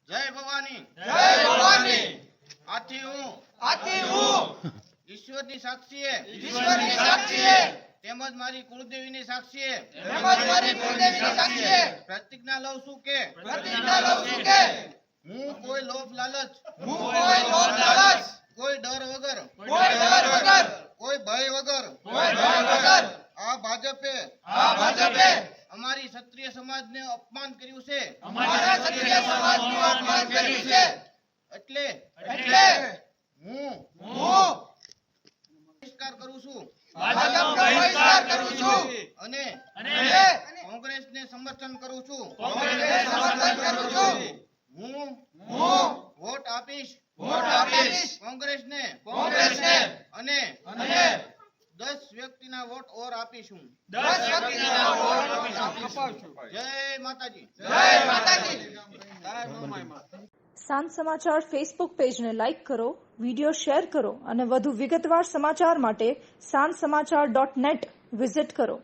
જય ભવાની. જય ભવાની. આથી હું ઈશ્વરની સાક્ષીએ તેમજ મારી કુળદેવીની સાક્ષીએ પ્રતિજ્ઞા લઉં છું કે હું કોઈ લોભ લાલચ કોઈ ડર વગર કોઈ ભય વગર આ ભાજપે અમારી ક્ષત્રિય સમાજને અપમાન કર્યું છે એટલે હું બહિષ્કાર કરું છું અને કોંગ્રેસને સમર્થન કરું છું હું વોટ આપીશ કોંગ્રેસને અને 10 વ્યક્તિના વોટ ઓર આપીશું. જય માતાજી. સાંજ સમાચાર ફેસબુક પેજને લાઇક કરો, વિડીયો શેર કરો અને વધુ વિગતવાર સમાચાર માટે sanssamachar.net વિઝિટ કરો.